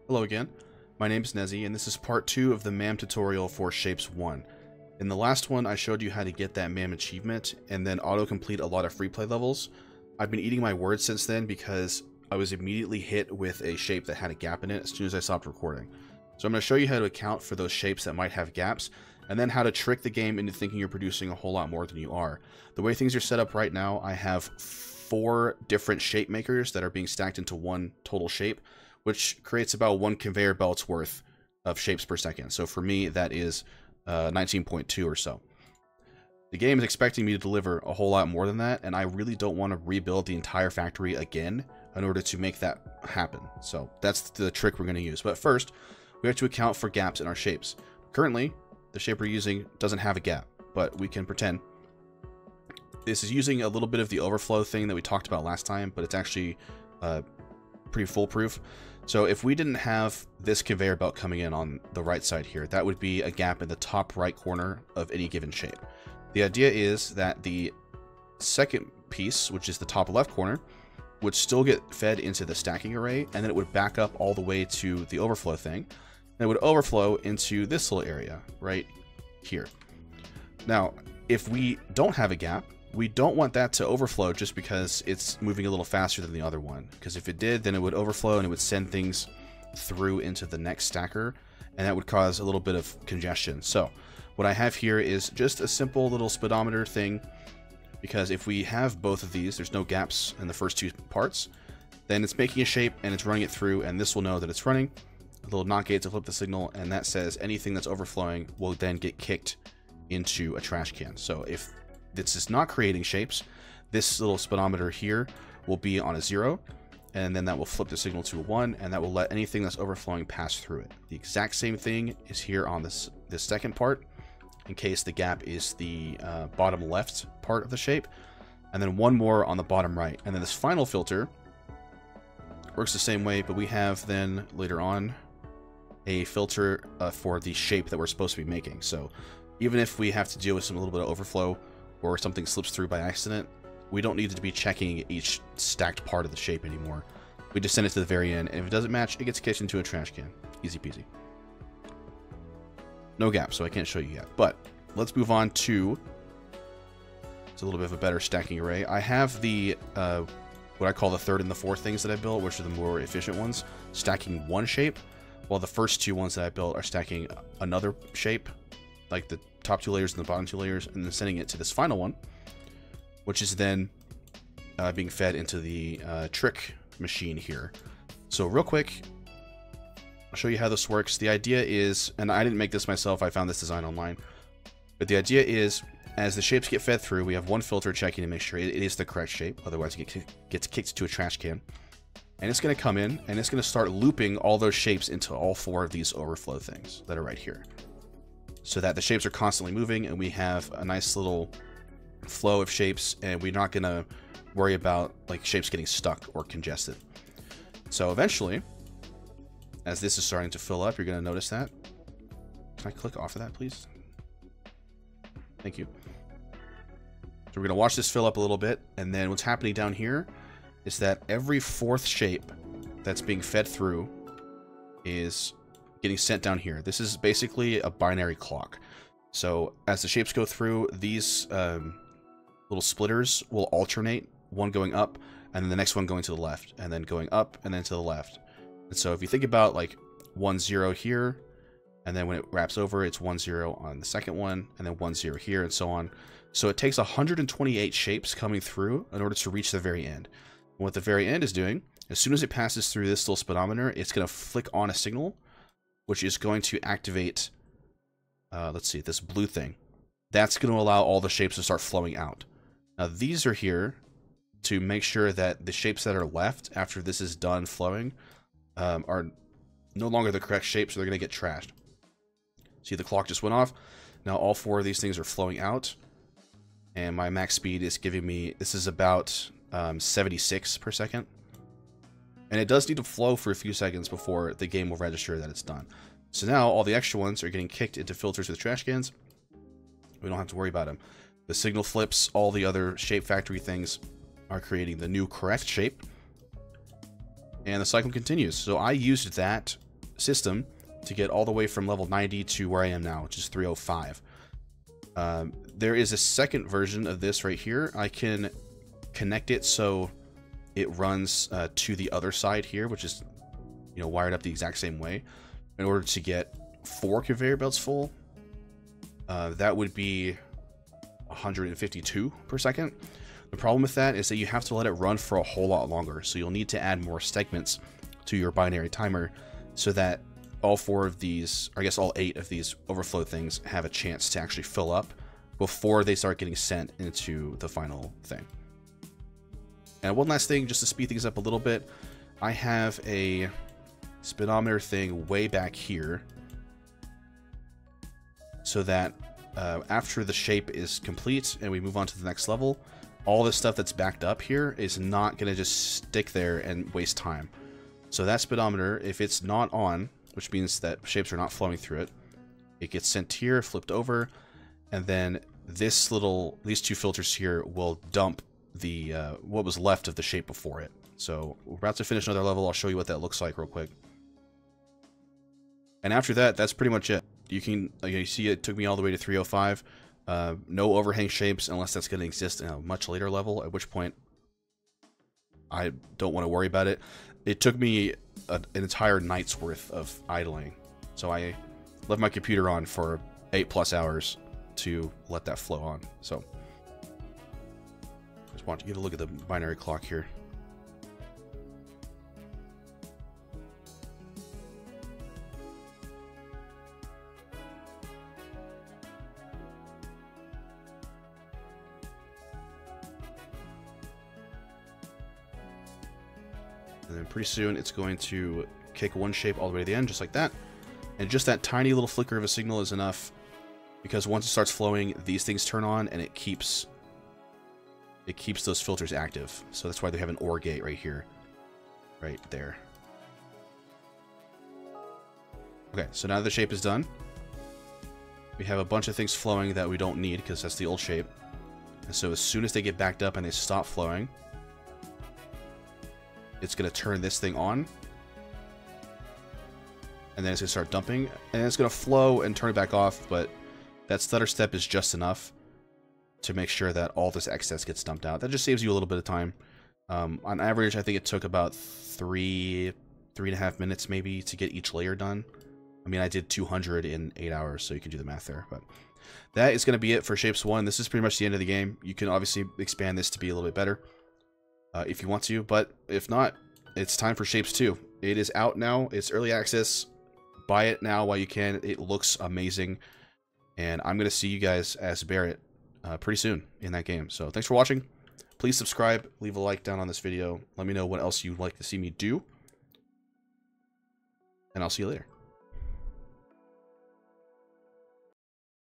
Hello again, my name is Nezzy, and this is part 2 of the MAM tutorial for Shapes 1. In the last one, I showed you how to get that MAM achievement, and then auto-complete a lot of free play levels. I've been eating my words since then because I was immediately hit with a shape that had a gap in it as soon as I stopped recording. So I'm going to show you how to account for those shapes that might have gaps, and then how to trick the game into thinking you're producing a whole lot more than you are. The way things are set up right now, I have 4 different shape makers that are being stacked into one total shape, which creates about 1 conveyor belt's worth of shapes per second. So for me, that is 19.2 or so. The game is expecting me to deliver a whole lot more than that, and I really don't want to rebuild the entire factory again in order to make that happen. So that's the trick we're going to use. But first, we have to account for gaps in our shapes. Currently, the shape we're using doesn't have a gap, but we can pretend. This is using a little bit of the overflow thing that we talked about last time, but it's actually pretty foolproof. So if we didn't have this conveyor belt coming in on the right side here, that would be a gap in the top right corner of any given shape. The idea is that the second piece, which is the top left corner, would still get fed into the stacking array, and then it would back up all the way to the overflow thing, and it would overflow into this little area right here. Now, if we don't have a gap, we don't want that to overflow just because it's moving a little faster than the other one. Because if it did, then it would overflow and it would send things through into the next stacker, and that would cause a little bit of congestion. So what I have here is just a simple little speedometer thing, because if we have both of these, there's no gaps in the first 2 parts, then it's making a shape and it's running it through, and this will know that it's running. A little not gate to flip the signal, and that says anything that's overflowing will then get kicked into a trash can. So if this is not creating shapes, this little speedometer here will be on a 0, and then that will flip the signal to a 1, and that will let anything that's overflowing pass through it. The exact same thing is here on this second part, in case the gap is the bottom left part of the shape, and then 1 more on the bottom right. And then this final filter works the same way, but we have then later on a filter for the shape that we're supposed to be making. So even if we have to deal with a little bit of overflow, or something slips through by accident, we don't need to be checking each stacked part of the shape anymore. We just send it to the very end, and if it doesn't match, it gets kicked into a trash can. Easy peasy. No gap, so I can't show you yet. But let's move on to, it's a little bit of a better stacking array. I have the what I call the 3rd and the 4th things that I built, which are the more efficient ones, stacking 1 shape, while the first 2 ones that I built are stacking another shape, like the top 2 layers and the bottom 2 layers, and then sending it to this final one, which is then being fed into the trick machine here. So real quick, I'll show you how this works. The idea is, and I didn't make this myself, I found this design online, but the idea is, as the shapes get fed through, we have 1 filter checking to make sure it is the correct shape, otherwise it gets kicked to a trash can. And it's going to come in, and it's going to start looping all those shapes into all 4 of these overflow things that are right here, so that the shapes are constantly moving, and we have a nice little flow of shapes, and we're not going to worry about like shapes getting stuck or congested. So eventually, as this is starting to fill up, you're going to notice that. Can I click off of that, please? Thank you. So we're going to watch this fill up a little bit, and then what's happening down here is that every 4th shape that's being fed through is getting sent down here. This is basically a binary clock. So as the shapes go through, these little splitters will alternate, one going up, and then the next one going to the left, and then going up, and then to the left. And so if you think about like 1, 0 here, and then when it wraps over, it's 1, 0 on the second one, and then 1, 0 here, and so on. So it takes 128 shapes coming through in order to reach the very end. And what the very end is doing, as soon as it passes through this little speedometer, it's going to flick on a signal, which is going to activate, let's see, this blue thing. That's going to allow all the shapes to start flowing out. Now these are here to make sure that the shapes that are left after this is done flowing are no longer the correct shape, so they're going to get trashed. See, the clock just went off. Now all 4 of these things are flowing out, and my max speed is giving me, this is about 76 per second. And it does need to flow for a few seconds before the game will register that it's done. So now all the extra ones are getting kicked into filters with trash cans. We don't have to worry about them. The signal flips, all the other shape factory things are creating the new correct shape. And the cycle continues. So I used that system to get all the way from level 90 to where I am now, which is 305. There is a second version of this right here. I can connect it so it runs to the other side here, which is, you know, wired up the exact same way. In order to get 4 conveyor belts full, that would be 152 per second. The problem with that is that you have to let it run for a whole lot longer, so you'll need to add more segments to your binary timer so that all 4 of these, or I guess all 8 of these overflow things, have a chance to actually fill up before they start getting sent into the final thing. And one last thing, just to speed things up a little bit, I have a speedometer thing way back here so that after the shape is complete and we move on to the next level, all this stuff that's backed up here is not going to just stick there and waste time. So that speedometer, if it's not on, which means that shapes are not flowing through it, it gets sent here, flipped over, and then these 2 filters here will dump the what was left of the shape before it. So we're about to finish another level. I'll show you what that looks like real quick. And after that, that's pretty much it. You can, like you see, it took me all the way to 305. No overhang shapes unless that's going to exist in a much later level, at which point I don't want to worry about it. It took me an entire night's worth of idling, so I left my computer on for 8+ hours to let that flow on. So just want to get a look at the binary clock here. And then pretty soon it's going to kick one shape all the way to the end, just like that. And just that tiny little flicker of a signal is enough, because once it starts flowing, these things turn on and it keeps those filters active. So that's why they have an OR gate right here, right there. Okay, so now the shape is done. We have a bunch of things flowing that we don't need because that's the old shape. And so as soon as they get backed up and they stop flowing, it's going to turn this thing on, and then it's going to start dumping, and it's going to flow and turn it back off, but that stutter step is just enough to make sure that all this excess gets dumped out. That just saves you a little bit of time. On average, I think it took about 3.5 minutes maybe to get each layer done. I mean, I did 200 in 8 hours, so you can do the math there. But that is going to be it for Shapes 1. This is pretty much the end of the game. You can obviously expand this to be a little bit better if you want to, but if not, it's time for Shapes 2. It is out now. It's early access. Buy it now while you can. It looks amazing, and I'm going to see you guys as Barrett pretty soon in that game. So thanks for watching. Please subscribe, leave a like down on this video. Let me know what else you'd like to see me do, and I'll see you later.